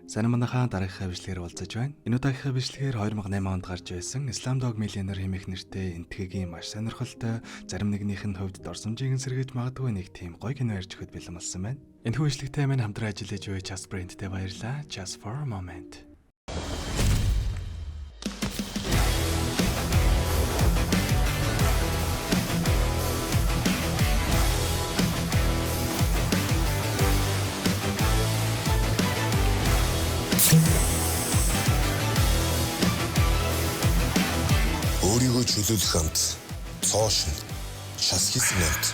Сайн манайхаа дараагийнхаа бичлэгээр уулзаж байна. Энэ удаагийнхаа бичлэгээр 2008 онд гарч байсан Slam Dog Millionaire хэмээх нэртэй энтхэгийн маш сонирхолтой, зарим нэгнийх нь хувьд дорсомжийг сэргийж магадгүй нэг тийм гоё кино ярьж өгөхөд бэлэн болсон байна. Энэ бичлэгтэй минь хамтран ажиллаж буй Just Brand-тэй баярлалаа. Just for a moment. өөрийгөө чөлөөлөх амт, цоошин, шас хийсэн амт,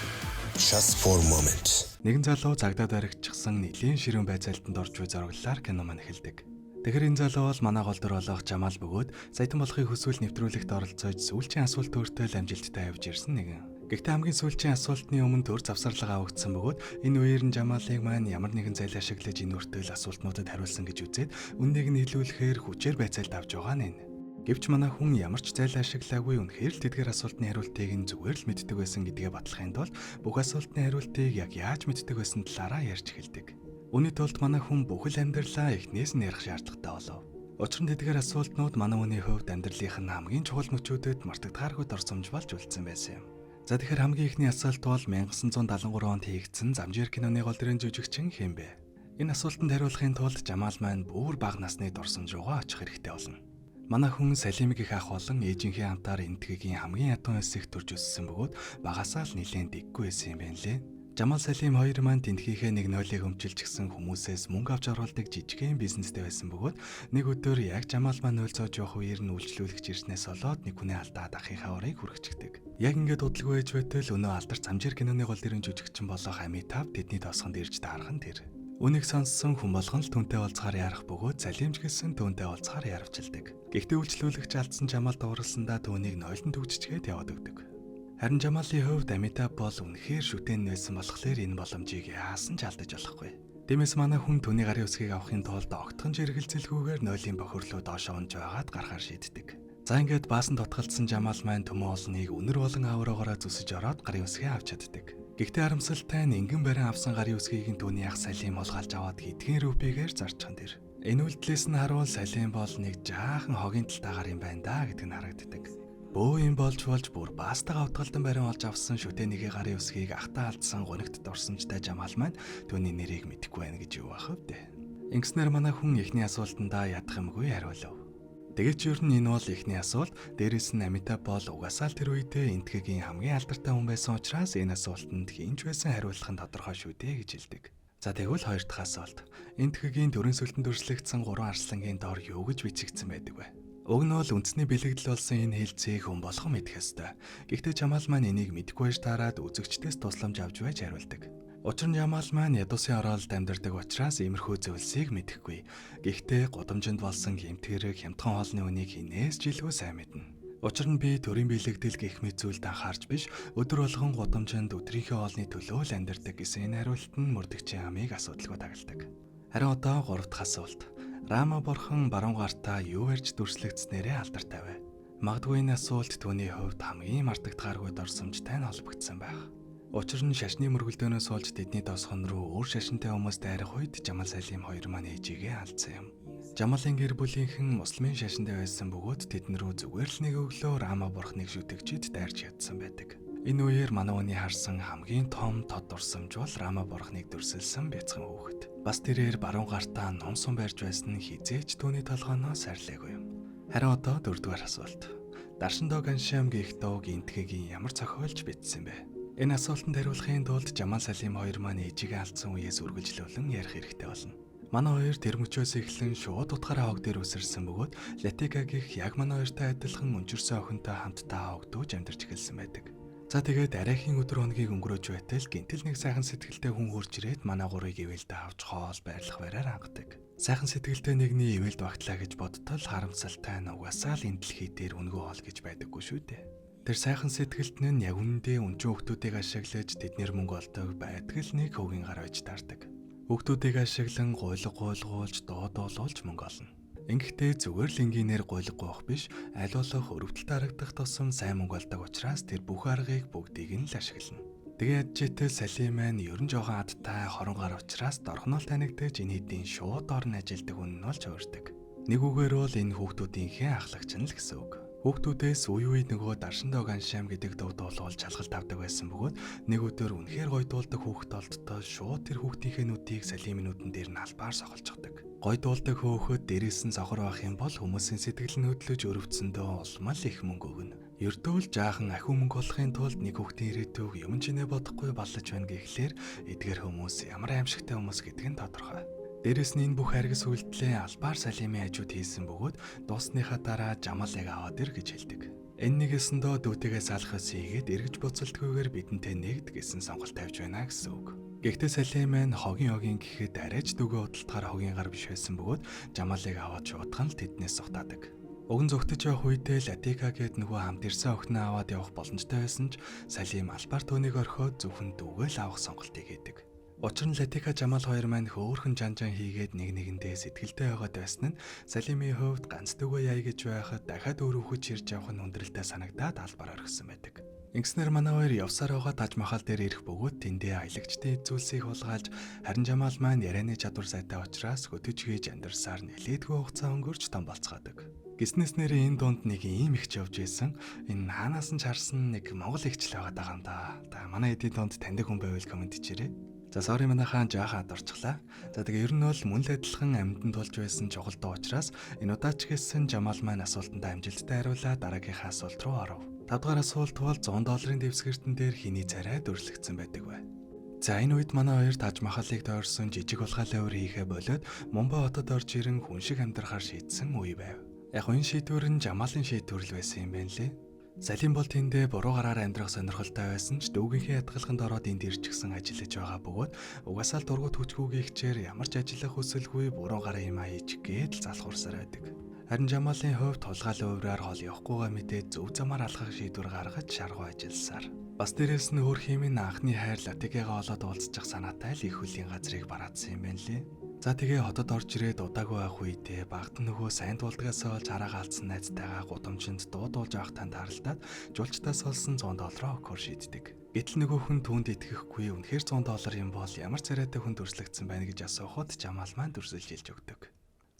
just for a moment. Нэгэн залуу цагдаад баригдчихсан нэлийн ширүүн байцаалтанд орж буй зураглалаар кино маань эхэлдэг. Тэгэхээр энэ залуу бол манай гол дүр болох Жамал бөгөөд саятан болохыг хүсвэл нэвтрүүлэгт оролцож сүүлчийн асуулт өөртөө амжилттай явж ирсэн нэгэн. Гэхдээ хамгийн сүүлчийн асуултны өмнө төр завсарлага авагдсан бөгөөд энэ үеэр нь Жамалыг маань ямар нэгэн зайл ашиглаж энэ өртөл асуултнуудад хариулсан гэж үзээд үннийг нь хэлүүлэхээр хүчээр байцаалт авч байгаа нь. Гэвч манай хүн ямар ч зайл ашиглаагүй үнэхээр л тэдгээр асуултны хариултыг нь зүгээр л мэддэг байсан гэдгээ батлахын тулд бүх асуултны хариултыг яг яаж мэддэг байсан талаараа ярьж эхэлдэг. Үүний тулд манай хүн бүхэл амьдралаа эхнээс нь ярих шаардлагатай болов. Учир нь тэдгээр асуултнууд манай хүний хувьд амьдралынх нь хамгийн чухал мөчүүдэд мартагдахааргүй дорсомж болж үлдсэн байсан юм. За тэгэхээр хамгийн ихний асуулт бол 1973 онд хийгдсэн Замжир киноны гол дүрийн жүжигчин хэн бэ? Энэ асуултанд хариулахын тулд Жамал маань бүр бага насны дорсомж руугаа очих хэрэгтэй болно. Манай хүн Салим гэх ах болон ээжийнхээ амтаар энтхэгийн хамгийн ядуу хэсэгт төрж өссөн бөгөөд багасаа л нэлээд дэггүй байсан юм байна лээ. Жамал Салим хоёр маань тентхийнхээ нэг нойлыг өмчилж гисэн хүмүүсээс мөнгө авч оруулдаг жижигхэн бизнестэй байсан бөгөөд нэг өдөр яг Жамал маань нойл зоож явах үеэр нь үйлчлүүлэгч ирснээс болоод нэг хүний алдаад ахийнхаа урыг хүргэждэг. Яг ингээд удалгүй ээж байтал өнөө алдарт Замжир киноны гол дүрийн жүжигчин болох Амитав тэдний тоосгонд ирж таарах нь тэр. Үнийг сонссон хүн болгон л түүнтэй уулзахаар ярих бөгөөд Салимч гэсэн түүнтэй уулзахаар яравчилдаг. Гэхдээ үйлчлүүлэгч алдсан Жамал дууралсандаа түүнийг нойлон төгччгээд яваад өгдөг. Харин Жамалын хувьд Амитав бол үнэхээр шүтэн байсан болохоор энэ боломжийг яасан ч алдаж болохгүй. Тиймээс манай хүн түүний гарын үсгийг авахын тулд огтхон жиргэлзэлгүйгээр нойлын бохирлоо доошоо унж байгаад гарахаар шийддэг. За ингээд баасан дотголцсон Жамал маань төмөн олныг өнөр болон авраагаараа зүсэж ороод гарын үсгээ авч чаддаг. Гэхдээ харамсалтай нь ингэн барин авсан гарын үсгийг нь түүний ах Салим олгаалж аваад хэдхэн рупигээр зарчхан дэр. Энэ үйлдэлээс нь харуул Салим бол нэг жаахан хогийн талтай гар юм байна да гэдэг нь харагддаг. Бөө юм болж бүр баастайгаа утгалдан барин олж авсан шүтэнийхээ гарын үсгийг ахтаа алдсан гунигт дорсомжтой Жамал маань түүний нэрийг мэдэхгүй байна гэж юу ах вэ? Ингэснээр манай хүн эхний асуултандаа ядах юмгүй хариулав. Тэгэж ер нь энэ бол ихний асуулт. Дээрээс нь Амитав бол угаасаа л тэр үедээ энтхэгийн хамгийн алдартай хүн байсан учраас энэ асуултанд хинч байсан хариулах нь тодорхой шүү дээ гэж хэлдэг. За тэгвэл хоёр дахь асуулт. Энтхэгийн төрийн сүлтөнд дүрслэгдсэн 3 арслангийн дор юу гэж бичигдсэн байдаг вэ? Уг нь бол үндэсний бэлэгдэл болсон энэ хэлцээг хүн болгон мэдэх ёстой. Гэхдээ Жамал маань энийг мэдэхгүй байж таарад үзэгчдээс тусламж авч байж хариулдаг. Учир нь Жамал маань ядуусын оролд амьдардаг учраас иймэрхүү зүйлсийг мэдэхгүй. Гэхдээ гудамжинд болсон хэмтгэрэг хямдхан хоолны үнийг хинээс ч илгүй сайн мэднэ. Учир нь би төрийн бэлэгдэл гэх мэт зүйлд анхаарч биш, өдөр болгон гудамжинд өдрийнхөө хоолны төлөө л амьдардаг гэсэн энэ хариулт нь мөрдөгчийн амийг асуудалгүй тагладаг. Харин одоо 3 дахь асуулт. Рама бурхан баруун гартаа юу ярьж дүрслэгдснээрээ алдартай вэ? Магадгүй энэ асуулт түүний хувьд хамгийн мартагдахааргүй дорсомжтой нь холбогдсон байх. Учир нь шашны мөргөлдөөнөөс олж тэдний доосхон руу өөр шашинтай хүмүүст дайрах үед Жамал Салим хоёр маань ээжигээ алдсан юм. Жамалын гэр бүлийнхэн мусламын шашинтай байсан бөгөөд тэдэн рүү зүгээр л нэг өглөө Рама бурхныг шүтэгчид дайрч ядсан байдаг. Энэ үеэр манай хүний харсан хамгийн том тод дурсамж бол Рама бурхныг дүрсэлсэн бяцхан хүүхэд. Бас тэрээр баруун гартаа ном сум барьж байсан нь хизээч түүний толгооноос сарлаагүй юм. Харин одоо 4-р асуулт. Даршин дог аншаам гэх дог энтхэгийн ямар зохиолж бичсэн бэ? Энэ асуултанд хариулахын тулд Жамал Салим хоёр маань ээжигээ алдсан үеэс үргэлжлүүлэн ярих хэрэгтэй болно. Манай хоёр тэр мөчөөс эхлэн шууд утгаараа хог дээр үсэрсэн бөгөөд Латика гэх яг манай хоёртой адилхан өнчөрсөн охинтой хамтдаа хогдож амьдарч эхэлсэн байдаг. За тэгээд арайхийн өдөр хоногийг өнгөрөөж байтал гинтэл нэг сайхан сэтгэлтэй хүн хурж ирээд манай гурыг ивэлдэ авч хоол байрлах бараар хангадаг. Сайхан сэтгэлтэй нэгний ивэлд багтлаа гэж бодтол харамсалтай нь угаасаа л энэ дэлхий дээр өнгөө хоол гэж байдаггүй шүү дээ. Тэр сайхан сэтгэлт нь яг үнэндээ өнчөн хүмүүсийг ашиглаж тэднэр мөнгө олдог байдаг л нэг хөгийн гар ойж таардаг. Хүмүүсийг ашиглан гуйлгуулж дуудуулж мөнгө олно. Ингэхдээ зүгээр л энгийнээр гуйлгах гоох биш, аль болох өрөвдөлт харагдах тусам сайн мөнгө олдог учраас тэр бүх аргыг бүгдийг нь л ашиглана. Тэгээд ядчитэл Салим маань ерөн жоохон адтай 20 гар учраас дорхнол танигдаж энэ хэдийн шууд орн ажилдаг хүн нь болж өөртөг. Нэг үгээр бол энэ хүүхдүүдийнхээ ахлагч нь л гэсэн үг. Хүүхдүүдээс үе үе нөгөө даршин дог аншаам гэдэг дуу дуулуул чалгалт авдаг байсан бөгөөд нэг өдөр үнэхээр гой дуулдаг хүүхэд олдтоо шууд тэр хүүхдийнхээ нүдийг Салимын нүдэн дээр нь албаар сохолцдог. Гой дуулдаг хөөхөд дээрээс нь сохор байх юм бол хүмүүсийн сэтгэл нь хөдлөж өрөвцөндөө улмал их мөнгө өгнө. Ердөөл жаахан ахиу мөнгө болохын тулд нэг хүүхдийн ирээдүйг юм чинээ бодохгүй баллаж байна гэхлээр эдгээр хүмүүс ямар аимшигтай хүмүүс гэдэг нь тодорхой. Дээрээс нь энэ бүх харгас үйлдэлээ албаар Салимын хажууд хийсэн бөгөөд дуусныхаа дараа Жамалыг аваад ир гэж хэлдэг. Энэ нэгэсэндөө дүүтэйгээ салах ёс хийгээд эргэж буцалтгүйгээр бидэнтэй нэгд гэсэн сонголт тавьж байна гэсэн үг. Гэхдээ Салим маань хогийн гэхэд арайч дүүгээ удалтахаар хогийн гар биш байсан бөгөөд Жамалыг аваад шуудхан л тэднээс зугатаадаг. Уг нь зүгтэж явах үедээ Латика гээд нөгөө хамт ирсэн охиноо аваад явах боломжтой байсан ч Салим албаар түүнийг орхиод зөвхөн дүүгээ л авах сонголтыг хийдэг. Учир нь Латика Жамал хоёр маань хөөхөн жанжан хийгээд нэг нэгэндээ сэтгэлтэй байгаад байсан нь Салимын хувьд ганц дүүгээ яй гэж байхад дахиад өөр хүүхэд чирж явах нь хүндрэлтэй санагдаад албаар орхисон байдаг. Ингэснээр манай хоёр явсаар байгаа Таж Махал дээр ирэх бөгөөд тэндээ аялагчдын зүйлсийг хулгайлж харин Жамал маань ярианы чадвар сайтай учраас хөтөж хийж амьдарсаар нэлээдгүй хугацаа өнгөрч том болцгоодог. Гиснээс нэрээ энэ дунд нэг ийм ихч явж исэн. Энэ хаанаас нь чарсан нэг монгол ихчл байгаа юм да. Та манай эдийн дунд таньдаг хүн байвал комент хийчээрэй. За sorry манайхаа жаахан дурчлаа. За тэгээ ер нь бол мөн л адилхан амьтанд болж байсан чухал дуу учраас энэ удаач гэсэн Жамал маань асуултандаа амжилттай хариулаад дараагийнхаа асуулт руу оров. 5 дахь асуулт бол $100 дэвсгэртэн дээр хиний царай дүрслэгдсэн байдаг бай. За энэ үед манай хоёр Таж Махалыг тойрсон жижиг улгаалаа өр хийхэ болоод Мумбай хотод орж ирэн хүн шиг амьдрахаар шийдсэн үе байв. Яг энэ шийдвэр нь Жамалын шийдвэр л байсан юм байна лээ. Салим бол тэндээ буруу гараар амьдрах сонирхолтой байсан ч дүүгийнхээ ятгалханд ороод энд ирчихсэн ажиллаж байгаа бөгөөд угаасаа л дургуут хүчгүйгийн хичээр ямар ч ажиллах хүсэлгүй буруу гараа юм аачих гээд л залхуурсаар байдаг. Харин Жамалын хувьд тулгаалын хувраар хол явахгүйгээ мэдээд зөв замаар алхах шийдвэр гаргаж шаргуу ажилласаар. Бас дээрээс нь өөр хэмээн анхны хайр Латикагаа олоод уулзчих санаатай л их хөлийн газрыг бараадсан юм байна лээ. За тэгээ хотод орж ирээд удаагүй байх үедээ багт нөгөө сайн дуулдгаас олж хараагаа алдсан найзтайгаа гудамжинд дуудуулж авах танд харалтаад жуулчдаас олсон $100 өгөхөөр шийддэг. Гэтэл нөгөө хүн түүнд итгэхгүй үнэхээр $100 юм бол ямар царайтай хүн дүрслэгдсэн байна гэж асуухад Жамал маань дүрсэлж хэлж өгдөг.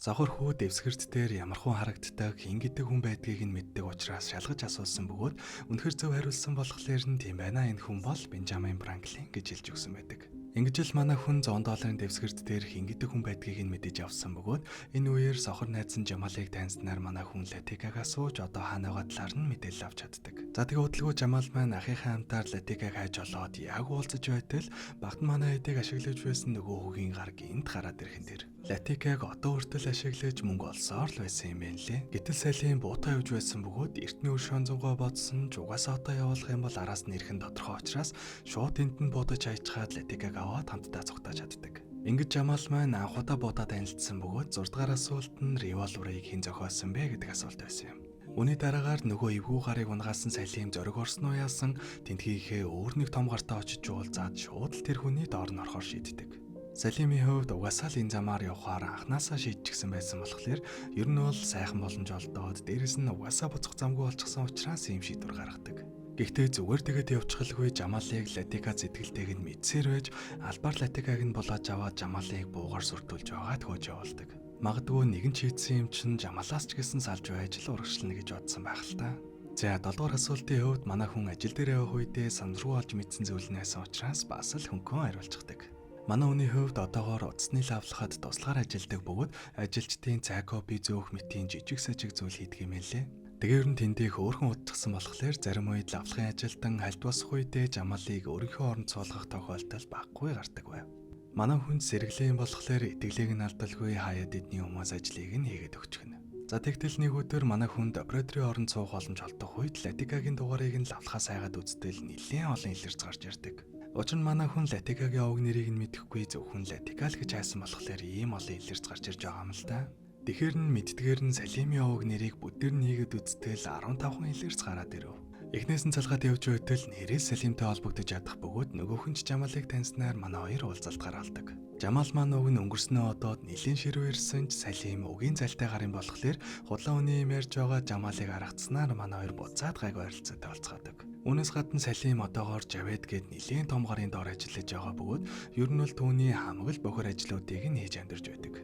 Завхар хүү дэвсгэрт дээр ямархуу харагддаг хин гэдэг хүн байдгийг нь мэддэг учраас шалгаж асуусан бөгөөд үнэхээр зөв хариулсан болохоор нь тийм байна энэ хүн бол Бенджамин Франклин гэж хэлж өгсөн байдаг. Ингэж л манай хүн $100 дэвсгэрт дээр хин гэдэг хүн байдгийг нь мэдэж авсан бөгөөд энэ үеэр сохор найз нь Жамалыг таньснаар манай хүн Латикагаа сууж одоо хаана байгаа талаар нь мэдээлэл авч чаддаг. За тэгээ удалгүй Жамал маань ахийнхаа хамтаар Латикаг хайж олоод яг уулзаж байтал багт манай хэдийг ашиглаж байсан нөгөө хөгийн гар гинт гараад ирхэн дээр Латикаг одоо хүртэл ашиглаж мөнгө олсоор л байсан юм байна лээ. Гэтэл Салим буутаа явж байсан бөгөөд эртний өршөөнзөнгөө бодсон ч угаасаа одоо явуулах юм бол араас нь ирхэн тодорхой учраас шууд энд нь будаж хайчхаад Латикаг аваад хамтдаа цугтааж чаддаг. Ингэж Жамал маань анхудаа будаа танилцсан бөгөөд 6 дахь асуулт нь револьверыг хэн зохиосон бэ гэдэг асуулт байсан юм. Үүний дараагаар нөгөө эвгүй гарыг унгаасан Салим зориг орсноо яасан тентхийхээ өөр нэг том гартаа очиж уулзаад шууд л тэр хүний доор нь орохоор шийддэг. Салимийн хувьд угаасаа л энэ замаар явхаар анханасаа шийдчихсэн байсан болохоор ер нь бол сайхан боломж олдоод дээрэс нь угаасаа буцах замгүй болчихсон учраас ийм шийдвэр гаргадаг. Гэхдээ зүгээр тэгээд явчихалгүй Жамалыг Латика зэтгэлтэйг нь мэдсээр байж албаар Латикаг нь булааж аваад Жамалыг буугаар сүртүүлж байгаад хөөж явуулдаг. Магадгүй нэгэн чийдсэн юм чинь Жамалаас ч гэсэн салж байж л урагшлна гэж бодсон байх л та. За 7 дугаар асуултын хувьд манай хүн ажил дээр явах үедээ санал руу олж мэдсэн зүйл нээсэн учраас бас л хөнгөн хариулцдаг. Манай хүний хувьд одоогоор утасны лавлахад туслахаар ажилладаг бөгөөд ажилчдын цай копи зөөх мэтийн жижиг сажиг зүйл хийдэг юм лээ. Тэгээр нь тэндийг өөрхөн удчихсан болохоор зарим үед лавлахын ажилтан хальт босох үедээ Жамалыг өөрийнхөө оронд суулгах тохиолдол баггүй гардаг байв. Манай хүн сэргэлэн болохоор итгэлийг нь алдалгүй хаяад эдний хүмүүс ажлыг нь хийгээд өгчихнэ. За тэгтэл нэг өдөр манай хүнд операторын оронд суух боломж олдох үед Латикагийн дугаарыг нь лавлахаас айгаад үзтэл нэлээд олон илэрч гарч ирдэг. Учир нь манай хүн Латикагийн овог нэрийг нь мэдэхгүй зөвхөн Латика л гэж хайсан болохоор ийм олон илэрч гарч ирж байгаа юм л да. Тэгэхэр нь мэддгээр нь Салимийн овог нэрийг бүдээр нэгэд үзтэл 15 илэрч гараад ирэв. Эхнээс нь цалгаад явж байтал нэрээс Салимтай холбогдож ядах бөгөөд нөгөөх нь ч Жамалыг таньснаар манай хоёр уулзалт гаргаалдаг. Жамал маань уг нь өнгөрснөө одоод нэлийн ширвэрсэн ч Салим угийн залтай гарын болохоор худлаа үний юм ярьж байгаа Жамалыг харагдсанаар манай хоёр буцаад гайг ойролцоотой болцгоодог. Үүнээс гадна Салим одоогоор Жавед гээд нэлийн том гарын доор ажиллаж байгаа бөгөөд ер нь бол түүний хамаг л бохир ажлуудыг нь хийж амьдарч байдаг.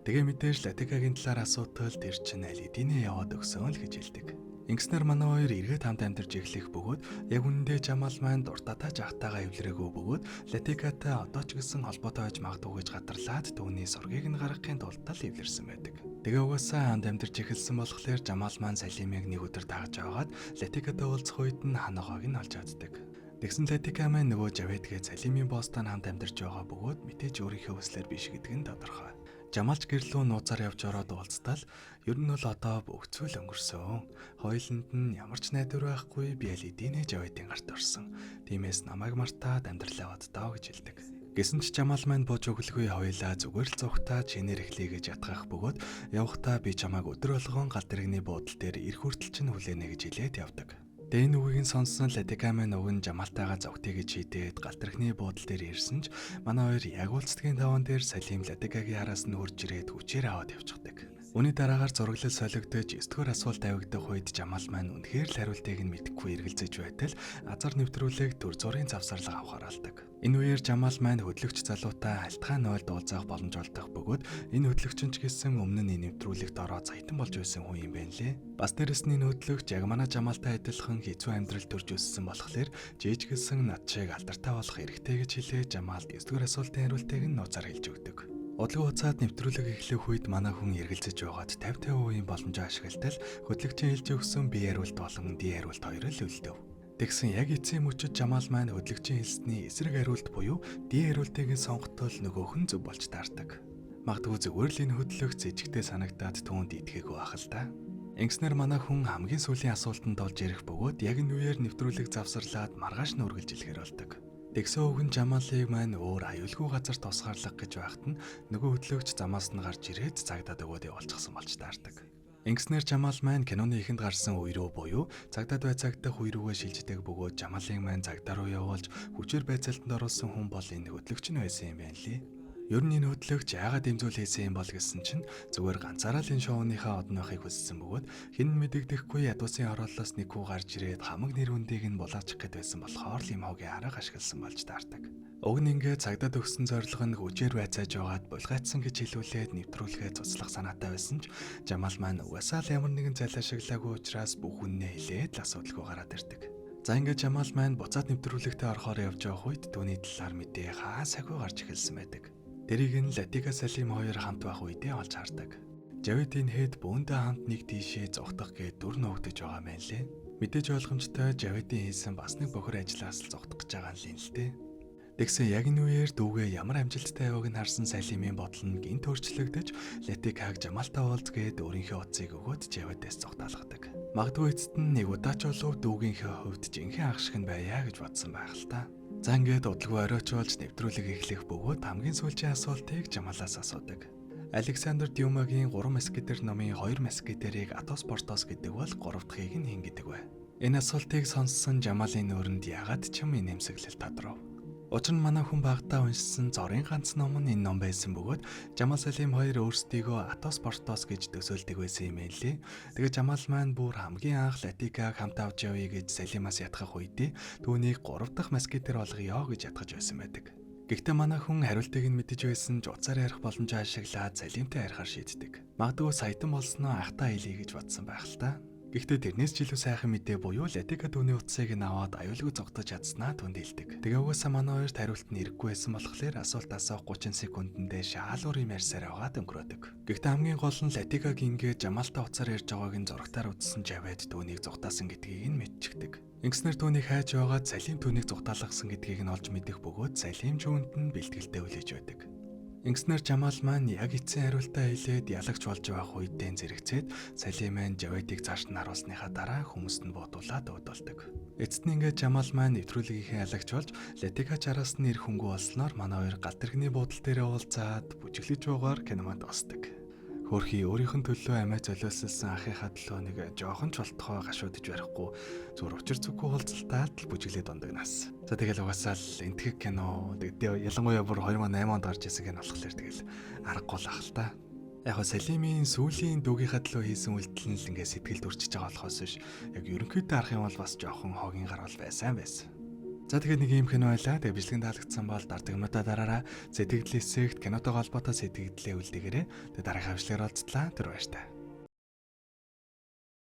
Тэгээ мэдээж Латикагийн талаар асуудал тэр чинь аль эдийнэ яваад өгсөн л гэж хэлдэг. Ингэснээр манай хоёр эргээд хамт амьдарч эхлэх бөгөөд яг үнэндээ Жамал маань дуртатаа жахтаага эвлэрээгүй бөгөөд Латикатай одоо ч гэсэн холбоотой байж магадгүй гэж гатарлаад түүний сургийг нь гаргахын тулд л эвлэрсэн байдаг. Тэгээ угаасаа хамт амьдарч эхэлсэн болохоор Жамал маань Салимыг нэг өдөр дагаж аваад Латикатай уулзах үед нь ханагааг нь олж чаддаг. Тэгсэн Латика маань нөгөө Жаведгээ Салимын боостой хамт амьдарч байгаа бөгөөд мэдээж өөрийнхөө хүслээр биш гэдэг нь тодорхой. Жамалч гэрлүү нууцаар явж ороод уулзтал ер нь бол одоо бүгцүүл өнгөрсөн. Хоёуланд нь ямар ч найдвар байхгүй би аль эдийнэ Жаведийн гарт орсон. Тиймээс намайг мартаад амьдралаа бадтаа гэж хэлдэг. Гэсэн ч Жамал маань бууж өглөгүй хоёлаа зүгээр л зугтаа чинээр эхлэе гэж ятгах бөгөөд явхдаа би чамайг өдөр болгон галт тэрэгний буудлын дээр ирэх хүртэл чинь хүлээнэ гэж хэлээд явдаг. Дэн үгийг сонсон Латика маань уг нь Жамалтайгаа зогтъё гэж шийдээд галт тэрэгний буудлын дээр ирсэн ч манай хоёр яг уулзтгийн таван дээр Салим Латикагийн араас нь хурж ирээд хүчээр аваад явчихдаг. Үүний дараагаар зураглал солигдож 9-р асуулт тавигдах үед Жамал маань үнэхээр л хариултыг нь мэдэхгүй эргэлзэж байтал азар нэвтрүүлэг төр зургийн завсарлага авахаар алдаг. Энэ үеэр Жамал маань хөдлөгч залуутай альтгаан нойлд уулзах боломж олдох бөгөөд энэ хөдлөгч нь ч гэсэн өмнө нь энэ нэвтрүүлэгт ороод саятан болж байсан хүн юм байна лээ. Бас дээрэс нь энэ хөдлөгч яг манай Жамалтай адилхан хэцүү амьдрал төрж өссөн болохоор жижигсэн над шиг алдартай болох хэрэгтэй гэж хэлээ Жамалд 9-р асуултын хариултыг нь нууцаар хэлж өгдөг. Удалгүй хугацаанд нэвтрүүлэг эхлэх үед манай хүн эргэлзэж байгаад 50% боломжоо ашигладаг хөдлөгчийн хэлж өгсөн бие хариулт болон ди хариулт хоёр л үлдэв. Тэгсэн яг эцсийн мөчөд Жамал маань хөдлөгчийн хэлсний эсрэг хариулт буюу ди хариултыг нь сонготол нөгөөх нь зөв болж таардаг. Магадгүй зүгээр л энэ хөдлөгч зэжигтэй санагдаад түүнд итгээгүү ах л та. Ингэснээр манай хүн хамгийн сүүлийн асуултанд олж ирэх бөгөөд яг энэ үеэр нэвтрүүлэг завсарлаад маргааш нь үргэлж илэхэр болдог. Тэгсэн үг нь Жамалыг маань өөр аюулгүй газар тусгаарлах гэж байхад нь нөгөө хөдлөгч замаас нь гарч ирээд цагдаад өгөөд явуулчихсан болж таардаг. Ингэснээр Жамал маань киноны эхэнд гарсан үе рүү буюу цагдаад байцаагдах үе рүүгээ шилждэг бөгөөд Жамалыг маань цагдаа руу явуулж хүчээр байцаалтанд оруулсан хүн бол энэ хөдлөгч нь байсан юм байна лээ. Ер нь энэ хөдлөгч яагаад имзүүл хийсэн юм бол гэсэн чинь зүгээр ганцаараа л энэ шоуныхаа одноохыг хүссэн бөгөөд хэн мэдэгдэхгүй ядуусын ороллоос нэг хүү гарч ирээд хамаг нэр хүндийг нь булаачих гээд байсан болохоор л юм хогийн арга ашигласан болж таардаг. Уг нь ингээд цагдаад өгсөн зорилго нь хүчээр байцааж байгаад булгайтсан гэж хэлүүлээд нэвтрүүлгээ цуцлах санаатай байсан ч Жамал маань угаасаа л ямар нэгэн зал ашиглаагүй учраас бүх үннээ хэлээд л асуудалгүй гараад ирдэг. За ингээд Жамал маань буцаад нэвтрүүлэгтээ орохоор явж явах үед түүний талаар мэдээ хаа сахиу гарч эхэлсэн байдаг. Тэрийг нь Латика Салим хоёр хамт байх үедээ олж хардаг. Жаведийн хэд бөөндөө хамт нэг тийшээ зогтох гээд дүр нөөгдөж байгаа юм лээ. Мэдээж ойлгомжтой Жаведийн хийсэн бас нэг бохир ажлаас л зогтох гэж байгаа юм л дээ. Тэгсэн яг энэ үеэр дүүгээ ямар амжилттай яваг нь харсан Салимын бодол нь гинт өөрчлөгдөж Латикаг Жамалтай уулзгээд өөрийнхөө утсыг өгөөд Жаведээс зогтоолгодог. Магадгүй эцэст нь нэг удаач болов дүүгийнхээ хувьд жинхэнэ ах шиг нь байя гэж бодсон байх л та. За ингээд удалгүй оройчуулж нэвтрүүлэг эхлэх бөгөөд хамгийн сүүлийн асуултыг Жамалаас асуудаг. Александр Дюмагийн 3 москитер номын 2 москитерийг Атос Портос гэдэг бол 3 дахьыг нь хэн гэдэг вэ? Энэ асуултыг сонссон Жамалын нүүрэнд ягаад ч юм нэмсэглэл тодров. Учир нь манай хүн багтаа уншсан Зорын ганц ном нь энэ ном байсан бөгөөд Жамал Салим хоёр өөрсдийгөө Атос Портос гэж төсөөлдөг байсан юм лээ. Тэгээ Жамал маань бүр хамгийн анх Латикаг хамт авч явъя гэж Салимаас ятгах үедээ түүнийг 3 дахь москитер болгоё гэж ятгаж байсан байдаг. Гэхдээ манай хүн хариултыг нь мэдэж байсан ч уцаар ярих боломжоо ашиглаад Салимтай ярихаар шийддэг. Магадгүй саятан болсноо ахтаа хэлье гэж бодсон байх л та. Гэхдээ тэрнээс ч илүү сайхан мэдээ буюу Латика түүний утсыг нь аваад аюулгүй зогтож чадсанаа түнд хэлдэг. Тэгээ угаасаа манай хоёрт хариулт нь ирэхгүй байсан болохоор асуулт асуух 30 секундэндээ шаалуур юм ярьсаар аваад өнгөрөөдөг. Гэхдээ хамгийн гол нь Латикаг ингээд Жамалтай уцаар ярьж байгааг нь зурагтаар үзсэн Жавед түүнийг зугатаасан гэдгийг нь мэдчихдэг. Ингэснээр түүнийг хайж байгаад Салим түүнийг зугатаалгасан гэдгийг нь олж мэдэх бөгөөд Салим түүнд нь бэлтгэлтэй хүлээж байдаг. Ингэснээр Жамал маань яг эцсийн хариултаа хэлээд ялагч болж байх үедээ зэрэгцээд Салим маань Жаведийг цааш нь харуулсныхаа дараа хүмүүст нь бодуулаад өөдөлдөг. Эцэст нь ингээд Жамал маань нэвтрүүлгийнхээ ялагч болж Латикач араас нь ирэх хөнгөө болсноор манай хоёр галт тэрэгний буудлын дээр уулзаад бүжиглэж байгаагаар киноманд осдог. Хөрхи өөрийнх нь төлөө амиа золиослсон ахыхаа төлөө нэг жоохон ч болтохоо гашуудж барихгүй зүгээр учир зүггүй хулцалтаад л бүжиглээд ондогнаас. За тэгэл угаасаа л энтгэг кино ялангуяа бүр 2008 онд гарч ирсэн кино болохоор тэгэл аргагүй л ах л та. Яг го Салимийн сүүлийн дүүгийнхаа төлөө хийсэн үйлдэл нь л ингээд сэтгэлд үрчиж байгаа болохоос биш. Яг ерөнхийдөө харах юм бол бас жоохон хогийн гаргал байсан. За тэгээд нэг юм кино байлаа. Тэгээд бичлэгэн таалагдсан бол дардаг юмудаа дараараа сэтгэл хэсэгт кинотойгоо холбоотой сэтгэлдээ үлдээгээрэй. Тэгээд дараагийн хавшлаар уулзтлаа. Тэр баяр таа.